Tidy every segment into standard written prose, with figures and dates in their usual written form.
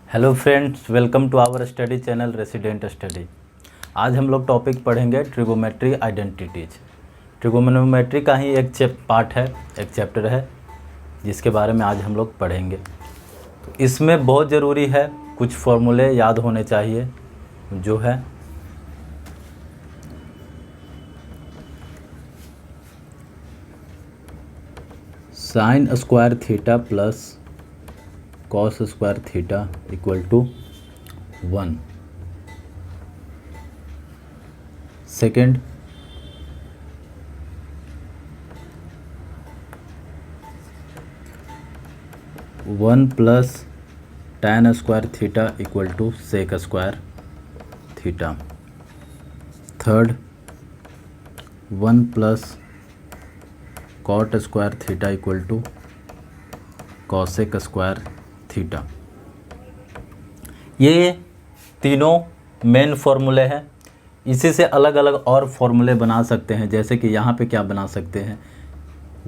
Hello friends, welcome to our study channel resident study. आज हम लोग टॉपिक पढ़ेंगे ट्रिगोमेट्री आइडेंटिटीज। ट्रिगोनोमेट्री का ही एक पार्ट है, एक चैप्टर है जिसके बारे में आज हम लोग पढ़ेंगे। तो इसमें बहुत ज़रूरी है, कुछ फॉर्मूले याद होने चाहिए, जो है sine square theta plus cos square theta equal to 1। Second, one plus tan square theta equal to sec square theta. Third, one plus cot square theta equal to cosec square theta. ये तीनों main फॉर्मूले हैं। इसी से अलग अलग और फॉर्मूले बना सकते हैं, जैसे कि यहाँ पे क्या बना सकते हैं,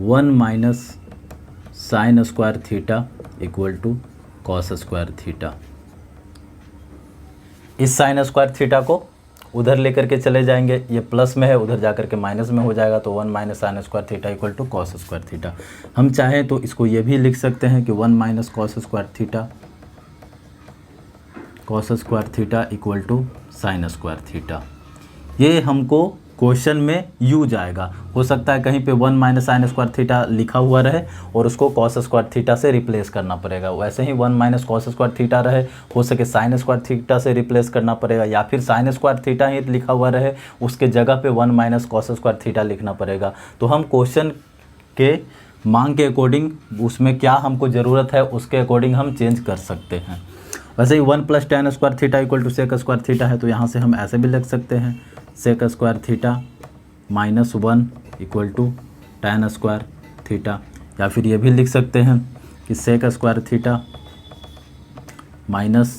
1 minus sine square theta equal to cos square theta. इस साइन स्क्वायर थीटा को उधर लेकर के चले जाएंगे, ये प्लस में है, उधर जाकर के माइनस में हो जाएगा, तो 1 minus sine square theta equal to cos square theta. हम चाहें तो इसको ये भी लिख सकते हैं कि 1 minus cos square theta equal to sine square theta. ये हमको क्वेश्चन में यूज आएगा। हो सकता है कहीं पे 1 माइनस साइन स्क्वायर थीटा लिखा हुआ रहे और उसको कॉस स्क्वायर थीटा से रिप्लेस करना पड़ेगा। वैसे ही 1 माइनस कॉस स्क्वायर थीटा रहे, हो सके साइन स्क्वायर थीटा से रिप्लेस करना पड़ेगा, या फिर साइन स्क्वायर थीटा ही लिखा हुआ रहे, उसके जगह पे 1 माइनस कॉस स्क्वायर थीटा लिखना पड़ेगा। तो हम क्वेश्चन के मांग के अकॉर्डिंग, उसमें क्या हमको ज़रूरत है उसके अकॉर्डिंग हम चेंज कर सकते हैं। वैसे ही 1 plus tan square theta equal to sec square theta है, तो यहाँ से हम ऐसे भी लिख सकते हैं, sec square theta minus 1 equal to tan square theta. या फिर ये भी लिख सकते हैं कि sec square theta minus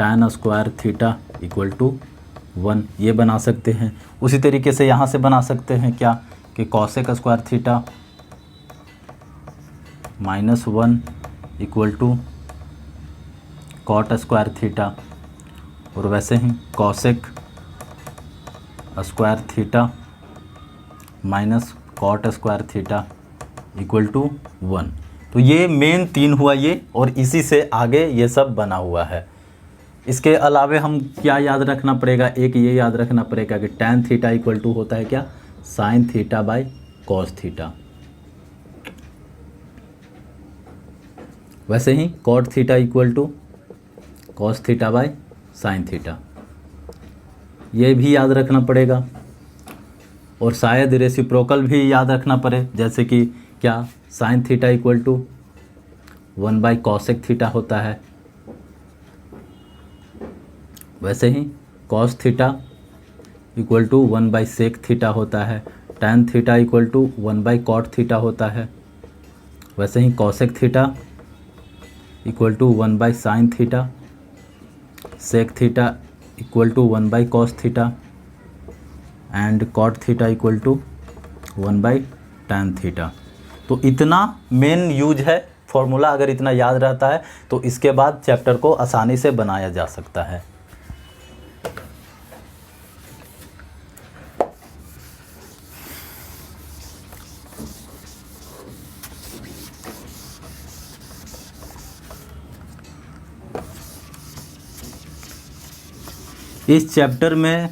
tan square theta equal to 1, ये बना सकते हैं। उसी तरीके से यहाँ से बना सकते हैं क्या, कि cosec square theta minus 1 equal to cot square theta, और वैसे ही cosec square theta minus cot square theta equal to 1। तो ये मेन 3 हुआ ये, और इसी से आगे ये सब बना हुआ है। इसके अलावे हम क्या याद रखना पड़ेगा, एक ये याद रखना पड़ेगा कि tan थीटा इक्वल टू होता है क्या, sine theta by cos theta. वैसे ही cot theta equal to cos theta by sine theta, ये भी याद रखना पड़ेगा। और शायद रेसिप्रोकल भी याद रखना पड़े, जैसे कि क्या, sine theta equal to 1 by cosec theta होता है। वैसे ही cos theta equal to 1 by sec theta होता है। tan theta equal to 1 by cot theta होता है। वैसे ही cosec theta equal to 1 by sine theta. Sec theta equal to 1 by cos theta, and cot theta equal to 1 by tan theta. तो इतना main use है formula. अगर इतना याद रहता है तो इसके बाद चैप्टर को आसानी से बनाया जा सकता है। इस चैप्टर में,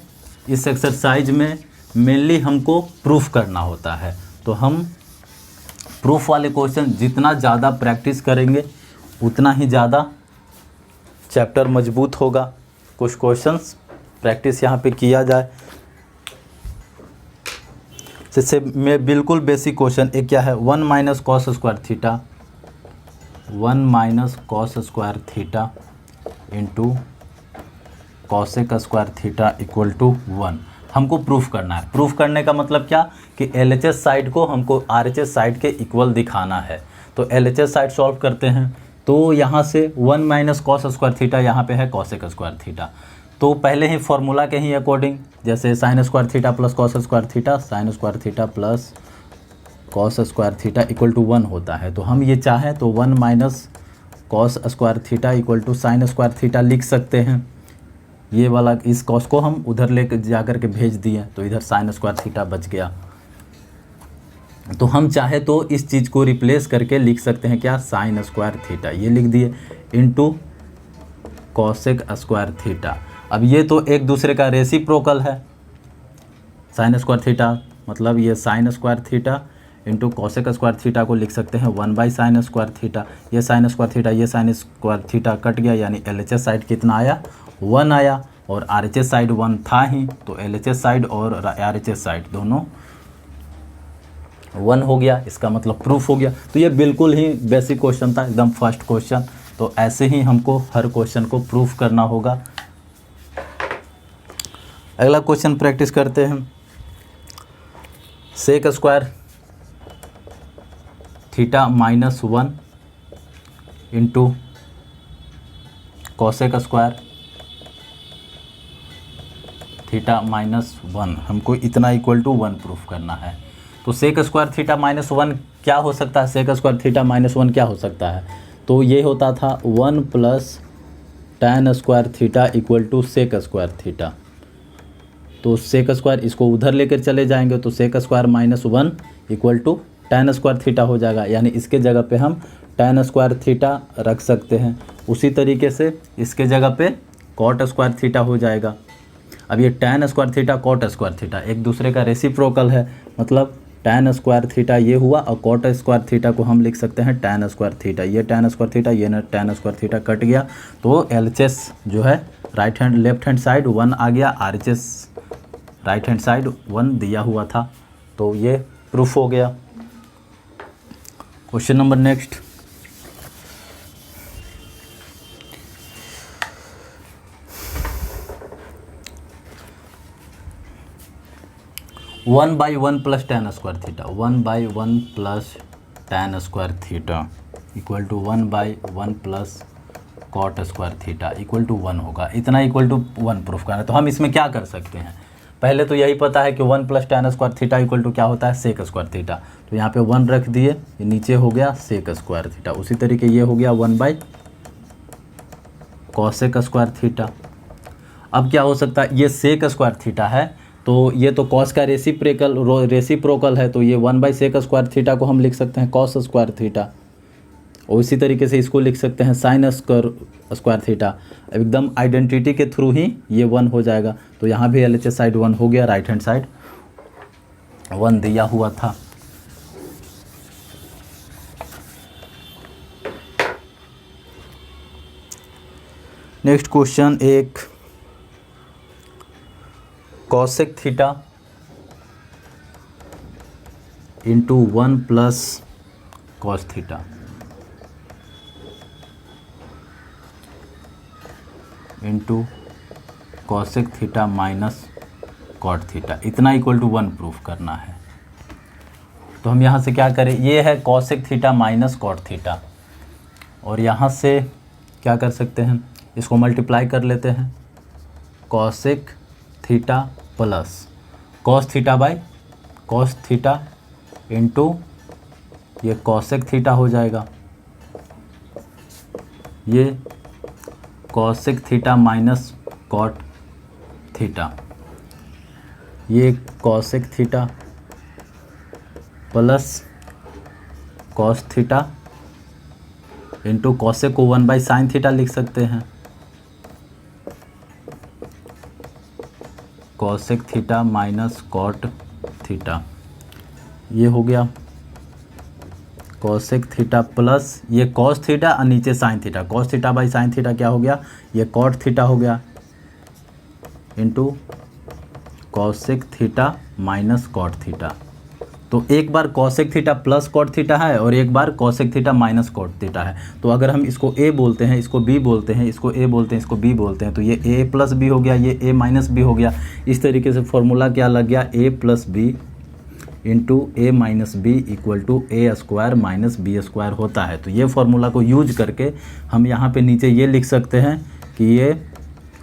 इस एक्सरसाइज में मेनली हमको प्रूफ करना होता है। तो हम प्रूफ वाले क्वेश्चन जितना ज़्यादा प्रैक्टिस करेंगे उतना ही ज़्यादा चैप्टर मजबूत होगा। कुछ क्वेश्चंस प्रैक्टिस यहाँ पे किया जाए, जैसे मैं बिल्कुल बेसिक क्वेश्चन एक क्या है, 1 minus cos square theta, 1 minus cos square theta into cosec square theta equal to 1 हमको प्रूफ करना है। प्रूफ करने का मतलब क्या, कि LHS साइड को हमको RHS साइड के इक्वल दिखाना है। तो LHS साइड सॉल्व करते हैं, तो यहाँ से 1 माइनस कॉस स्क्वायर थीटा यहाँ पे है कॉसेक स्क्वायर थीटा। तो पहले ही फॉर्मूला के ही अकॉर्डिंग, जैसे sine square theta plus cos square theta, sine square theta plus cos square theta equal to 1 होता है। तो हम ये चाहें तो 1 minus cos square theta equal to sine square theta लिख सकते हैं। ये वाला इस कॉस को हम उधर लेकर जा कर के भेज दिए तो इधर साइन स्क्वायर थीटा बच गया। तो हम चाहे तो इस चीज़ को रिप्लेस करके लिख सकते हैं क्या, साइन स्क्वायर थीटा, ये लिख दिए, इनटू कॉसेक स्क्वायर थीटा। अब ये तो एक दूसरे का रेसिप्रोकल है, साइन स्क्वायर थीटा मतलब ये sign square theta into cosec square theta को लिख सकते हैं 1/साइन स्क्वायर थीटा। ये साइन स्क्वायर थीटा ये साइन स्क्वायर थीटा कट गया, यानी LHS साइड कितना आया, 1 आया, और RHS साइड 1 था ही, तो LHS साइड और RHS साइड दोनों 1 हो गया, इसका मतलब प्रूफ हो गया। तो ये बिल्कुल ही बेसिक क्वेश्चन था, एकदम फर्स्ट क्वेश्चन। तो ऐसे ही हमको हर क्वेश्चन को प्रूफ करना होगा। अगला क्वेश्चन प्रैक्टिस करते हैं। Sec square theta -1 into cosec square theta -1, हमको इतना इक्वल टू 1 प्रूफ करना है। तो सेक स्क्वायर थीटा -1 क्या हो सकता है, सेक स्क्वायर थीटा -1 क्या हो सकता है, तो ये होता था 1 + tan square theta equal to sec square theta. तो सेक स्क्वायर इसको उधर लेकर चले जाएंगे तो sec square -1 equal to tan square theta हो जाएगा, यानी इसके जगह पे हम tan स्क्वायर थीटा रख सकते हैं। उसी तरीके से इसके जगह पे cot स्क्वायर थीटा हो जाएगा। अब ये tan square theta cot square theta एक दूसरे का रेसिप्रोकल है, मतलब tan स्क्वायर थीटा ये हुआ और cot स्क्वायर थीटा को हम लिख सकते हैं tan स्क्वायर थीटा। ये tan स्क्वायर थीटा ये tan स्क्वायर थीटा कट गया, तो LHS जो है लेफ्ट हैंड साइड 1 आ गया, RHS राइट हैंड साइड 1 दिया हुआ था, तो ये प्रूफ हो गया। Question number next. One by one plus tan square theta, 1/1 plus tan square theta equal to 1/1 plus cot square theta equal to 1 होगा। इतना इक्वल टू 1 प्रूफ करना है। तो हम इसमें क्या कर सकते हैं, पहले तो यही पता है कि 1 + tan square theta equal to क्या होता है, सेक स्क्वायर थीटा। तो यहाँ पे 1 रख दिए, ये नीचे हो गया सेक स्क्वायर थीटा। उसी तरीके ये हो गया 1 कॉसेक स्क्वायर थीटा। अब क्या हो सकता है, ये सेक स्क्वायर थीटा है तो ये तो कॉस का रेसिप्रोकल है, तो ये 1/सेक स्क्वायर थीटा को हम लिख सकते हैं कॉस स्क्वायर थीटा। और इसी तरीके से इसको लिख सकते हैं साइन स्क्वायर थीटा। एकदम आइडेंटिटी के थ्रू ही ये 1 हो जाएगा। तो यहाँ भी LHS साइड 1 हो गया, राइट हैंड साइड 1 दिया हुआ था। नेक्स्ट क्वेश्चन, एक cosec theta into 1 + cos theta into cosec theta minus cot theta, इतना इक्वल टू 1 प्रूफ करना है। तो हम यहाँ से क्या करें, ये है cosec theta minus cot theta, और यहाँ से क्या कर सकते हैं, इसको मल्टीप्लाई कर लेते हैं, cosec theta plus cos theta by cos theta into ये कॉसेक थीटा हो जाएगा, ये cosec theta minus cot theta, ये cosec theta plus cos theta into cosec को 1/साइन थीटा लिख सकते हैं, cosec theta minus cot theta, ये हो गया कॉसेक थीटा प्लस ये कॉस थीटा और नीचे sine theta, cos theta by sine theta क्या हो गया, ये कॉट थीटा हो गया, into cosec theta minus cot theta. तो एक बार cosec theta plus cot theta है और एक बार cosec theta minus cot theta है। तो अगर हम इसको ए बोलते हैं, इसको बी बोलते हैं, इसको ए बोलते हैं, इसको बी बोलते हैं, तो ये ए प्लस बी हो गया, ये ए माइनस बी हो गया। इस तरीके से फॉर्मूला क्या लग गया, A plus B into A minus B equal to A square minus B square होता है। तो ये फॉर्मूला को यूज करके हम यहाँ पे नीचे ये लिख सकते हैं कि ये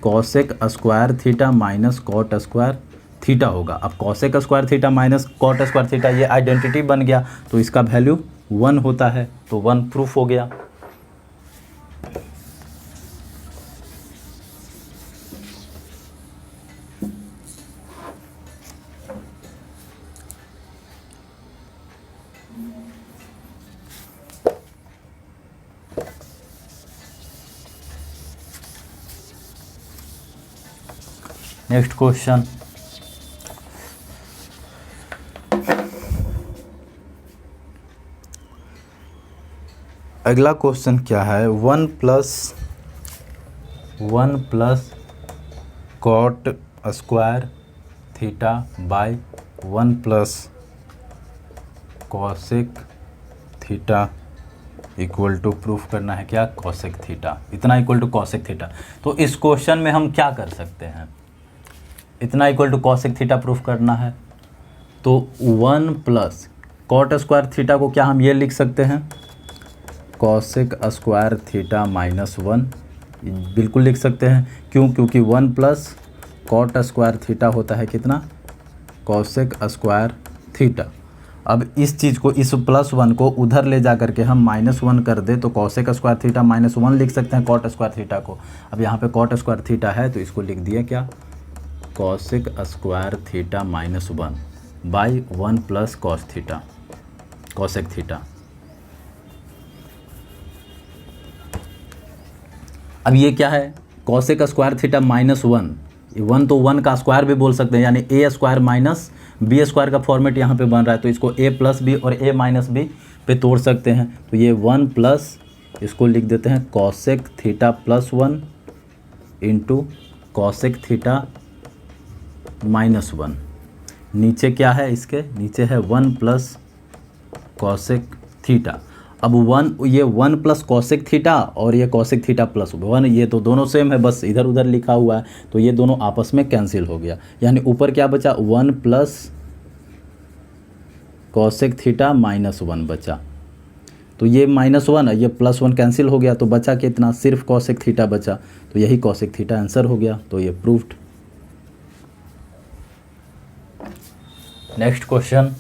cosec square theta minus cot square theta होगा। अब cosec square theta minus cot square theta ये आइडेंटिटी बन गया, तो इसका वैल्यू 1 होता है, तो 1 प्रूफ हो गया। नेक्स्ट क्वेश्चन, अगला क्वेश्चन क्या है, 1 plus cot square theta by 1 plus cosec theta equal to, proof करना है क्या, कॉसेक थीटा, इतना इक्वल टू कॉसेक थीटा। तो इस क्वेश्चन में हम क्या कर सकते हैं, इतना equal to cosec theta proof करना है, तो 1 प्लस कॉट स्क्वायर थीटा को क्या हम ये लिख सकते हैं, कॉसेक स्क्वायर थीटा माइनस 1, बिल्कुल लिख सकते हैं। क्यों, क्योंकि 1 प्लस कॉट स्क्वायर थीटा होता है कितना, कॉसेक स्क्वायर थीटा। अब इस चीज़ को, इस +1 को उधर ले जा करके हम -1 कर दे तो कॉसेक स्क्वायर थीटा -1 लिख सकते हैं कॉट स्क्वायर थीटा को। अब यहाँ पे कॉट स्क्वायर थीटा है तो इसको लिख दिए क्या, cosec square theta -1 by 1 plus cos theta, cosec theta. अब ये क्या है, कॉसेक स्क्वायर थीटा -1, 1 तो 1 का स्क्वायर भी बोल सकते हैं, यानी ए स्क्वायर माइनस बी स्क्वायर का फॉर्मेट यहाँ पे बन रहा है, तो इसको ए प्लस बी और ए माइनस बी पे तोड़ सकते हैं। तो ये 1 प्लस, इसको लिख देते हैं cosec theta +1 into cosec theta -1। नीचे क्या है, इसके नीचे है 1 प्लस कॉसेक थीटा। अब 1, ये 1 प्लस कॉसेक थीटा और ये कॉसेक थीटा +1, ये तो दोनों सेम है, बस इधर उधर लिखा हुआ है, तो ये दोनों आपस में कैंसिल हो गया। यानी ऊपर क्या बचा, 1 प्लस कॉसेक थीटा -1 बचा। तो ये -1 ये +1 कैंसिल हो गया, तो बचा कितना, सिर्फ कॉसेक थीटा बचा। तो यही कॉसेक थीटा आंसर हो गया, तो ये प्रूव्ड। Next question,